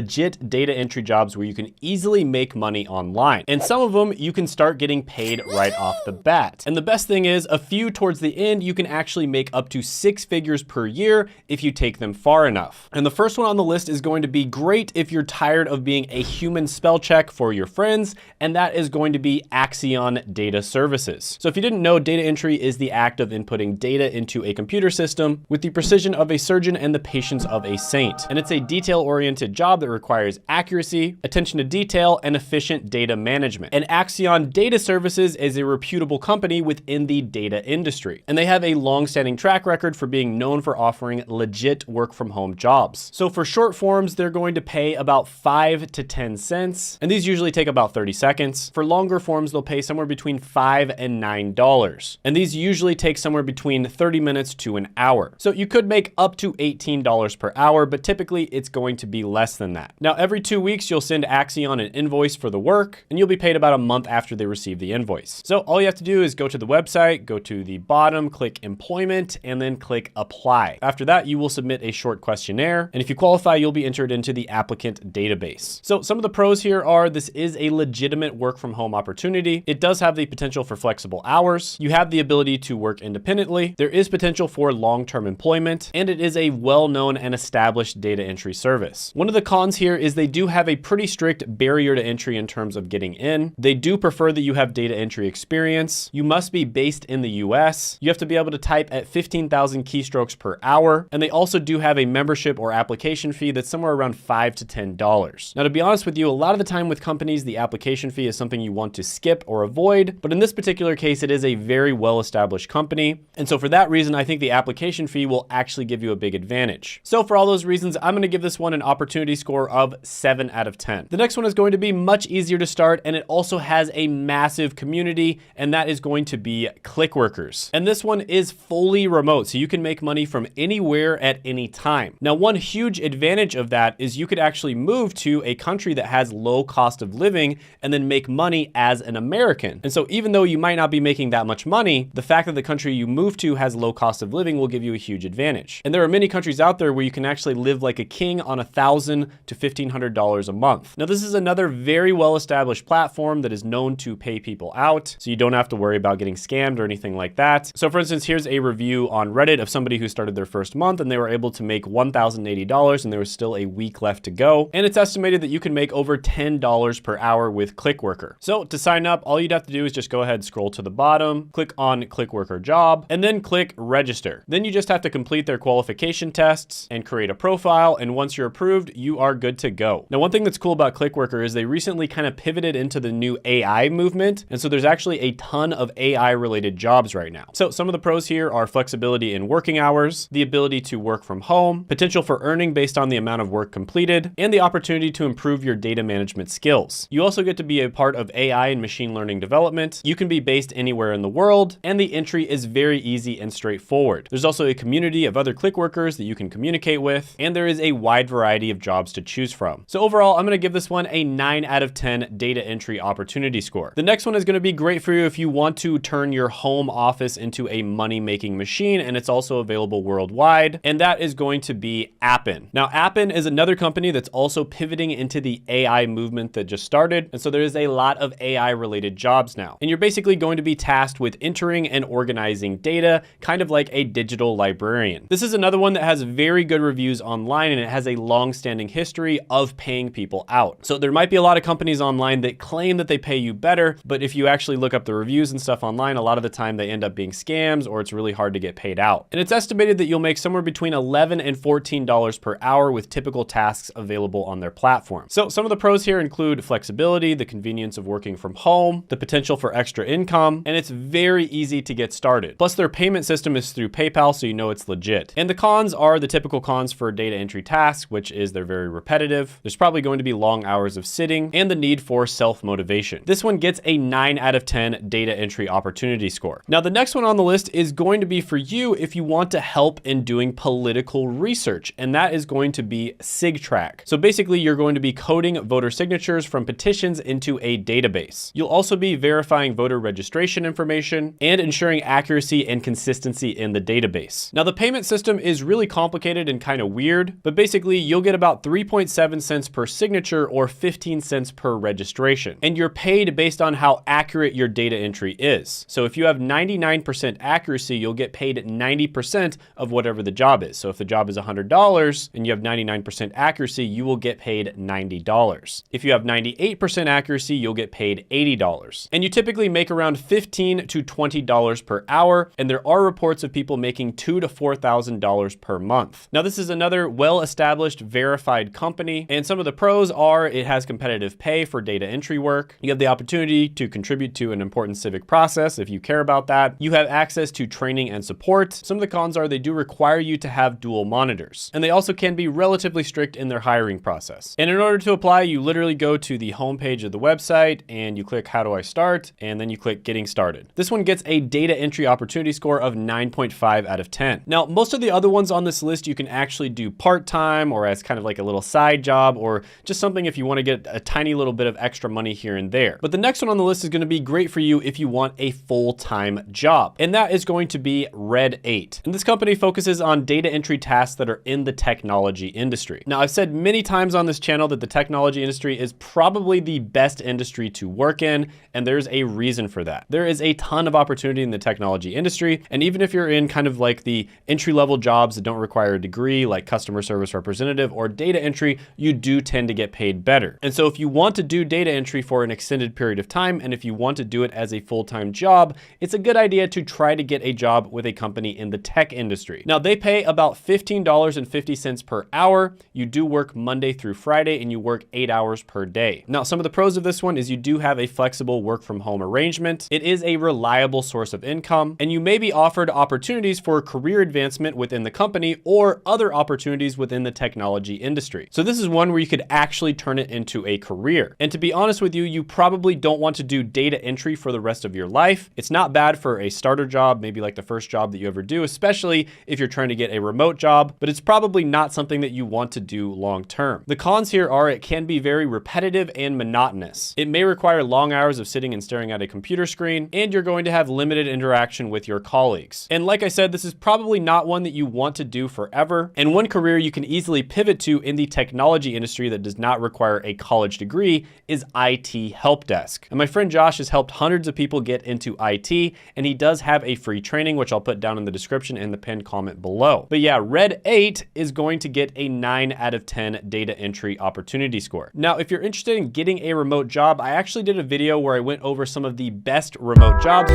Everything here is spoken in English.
legit data entry jobs where you can easily make money online. And some of them you can start getting paid right off the bat. And the best thing is, a few towards the end, you can actually make up to 6 figures per year if you take them far enough. And the first one on the list is going to be great if you're tired of being a human spell check for your friends, and that is going to be Axion Data Services. So if you didn't know, data entry is the act of inputting data into a computer system with the precision of a surgeon and the patience of a saint. And it's a detail-oriented job that requires accuracy, attention to detail, and efficient data management. And Axion Data Services is a reputable company within the data industry. And they have a long-standing track record for being known for offering legit work-from-home jobs. So for short forms, they're going to pay about 5 to 10 cents, and these usually take about 30 seconds. For longer forms, they'll pay somewhere between $5 and $9. And these usually take somewhere between 30 minutes to an hour. So you could make up to $18 per hour, but typically it's going to be less than that. Now, every 2 weeks, you'll send Axion an invoice for the work, and you'll be paid about a month after they receive the invoice. So all you have to do is go to the website, go to the bottom, click employment, and then click apply. After that, you will submit a short questionnaire, and if you qualify, you'll be entered into the applicant database. So some of the pros here are this is a legitimate work from home opportunity. It does have the potential for flexible hours. You have the ability to work independently. There is potential for long-term employment, and it is a well-known and established data entry service. One of the cons here is they do have a pretty strict barrier to entry in terms of getting in. They do prefer that you have data entry experience. You must be based in the US. You have to be able to type at 15,000 keystrokes per hour. And they also do have a membership or application fee that's somewhere around $5 to $10. Now, to be honest with you, a lot of the time with companies, the application fee is something you want to skip or avoid. But in this particular case, it is a very well-established company. And so for that reason, I think the application fee will actually give you a big advantage. So for all those reasons, I'm going to give this one an opportunity score of 7 out of 10. The next one is going to be much easier to start, and it also has a massive community, and that is going to be Clickworkers. And this one is fully remote, so you can make money from anywhere at any time. Now, one huge advantage of that is you could actually move to a country that has low cost of living and then make money as an American. And so even though you might not be making that much money, the fact that the country you move to has low cost of living will give you a huge advantage. And there are many countries out there where you can actually live like a king on $1,000 to $1,500 a month. Now, this is another very well-established platform that is known to pay people out, so you don't have to worry about getting scammed or anything like that. So for instance, here's a review on Reddit of somebody who started their first month and they were able to make $1,080 and there was still a week left to go. And it's estimated that you can make over $10 per hour with Clickworker. So to sign up, all you'd have to do is just go ahead and scroll to the bottom, click on Clickworker job, and then click register. Then you just have to complete their qualification tests and create a profile. And once you're approved, you are good to go. Now, one thing that's cool about Clickworker is they recently kind of pivoted into the new AI movement. And so there's actually a ton of AI related jobs right now. So some of the pros here are flexibility in working hours, the ability to work from home, potential for earning based on the amount of work completed, and the opportunity to improve your data management skills. You also get to be a part of AI and machine learning development. You can be based anywhere in the world, and the entry is very easy and straightforward. There's also a community of other Clickworkers that you can communicate with, and there is a wide variety of jobs to choose from. So overall, I'm going to give this one a 9 out of 10 data entry opportunity score. The next one is going to be great for you if you want to turn your home office into a money-making machine, and it's also available worldwide, and that is going to be Appen. Now, Appen is another company that's also pivoting into the AI movement that just started, and so there is a lot of AI-related jobs now. And you're basically going to be tasked with entering and organizing data, kind of like a digital librarian. This is another one that has very good reviews online, and it has a long-standing history of paying people out. So there might be a lot of companies online that claim that they pay you better, but if you actually look up the reviews and stuff online, a lot of the time they end up being scams or it's really hard to get paid out. And it's estimated that you'll make somewhere between $11 and $14 per hour with typical tasks available on their platform. So some of the pros here include flexibility, the convenience of working from home, the potential for extra income, and it's very easy to get started. Plus their payment system is through PayPal, so you know it's legit. And the cons are the typical cons for data entry tasks, which is they're very repetitive. There's probably going to be long hours of sitting and the need for self-motivation. This one gets a 9 out of 10 data entry opportunity score. Now, the next one on the list is going to be for you if you want to help in doing political research, and that is going to be SigTrack. So basically, you're going to be coding voter signatures from petitions into a database. You'll also be verifying voter registration information and ensuring accuracy and consistency in the database. Now, the payment system is really complicated and kind of weird, but basically you'll get about 3% 3.7 cents per signature or 15 cents per registration. And you're paid based on how accurate your data entry is. So if you have 99% accuracy, you'll get paid 90% of whatever the job is. So if the job is $100 and you have 99% accuracy, you will get paid $90. If you have 98% accuracy, you'll get paid $80. And you typically make around $15 to $20 per hour. And there are reports of people making $2,000 to $4,000 per month. Now, this is another well-established, verified company. And some of the pros are it has competitive pay for data entry work. You have the opportunity to contribute to an important civic process if you care about that. You have access to training and support. Some of the cons are they do require you to have dual monitors. And they also can be relatively strict in their hiring process. And in order to apply, you literally go to the homepage of the website and you click how do I start? And then you click getting started. This one gets a data entry opportunity score of 9.5 out of 10. Now, most of the other ones on this list you can actually do part-time or as kind of like a little side job or just something if you want to get a tiny little bit of extra money here and there. But the next one on the list is going to be great for you if you want a full-time job. And that is going to be Red 8. And this company focuses on data entry tasks that are in the technology industry. Now, I've said many times on this channel that the technology industry is probably the best industry to work in, and there's a reason for that. There is a ton of opportunity in the technology industry, and even if you're in kind of like the entry-level jobs that don't require a degree, like customer service representative or data entry, you do tend to get paid better. And so if you want to do data entry for an extended period of time, and if you want to do it as a full-time job, it's a good idea to try to get a job with a company in the tech industry. Now, they pay about $15.50 per hour. You do work Monday through Friday, and you work 8 hours per day. Now, some of the pros of this one is you do have a flexible work from home arrangement. It is a reliable source of income, and you may be offered opportunities for career advancement within the company or other opportunities within the technology industry. So this is one where you could actually turn it into a career. And to be honest with you, you probably don't want to do data entry for the rest of your life. It's not bad for a starter job, maybe like the first job that you ever do, especially if you're trying to get a remote job, but it's probably not something that you want to do long term. The cons here are it can be very repetitive and monotonous. It may require long hours of sitting and staring at a computer screen, and you're going to have limited interaction with your colleagues. And like I said, this is probably not one that you want to do forever. And one career you can easily pivot to in the technology industry that does not require a college degree is IT help desk. And my friend Josh has helped hundreds of people get into IT, and he does have a free training, which I'll put down in the description and the pinned comment below. But yeah, Red 8 is going to get a 9 out of 10 data entry opportunity score. Now, if you're interested in getting a remote job, I actually did a video where I went over some of the best remote jobs.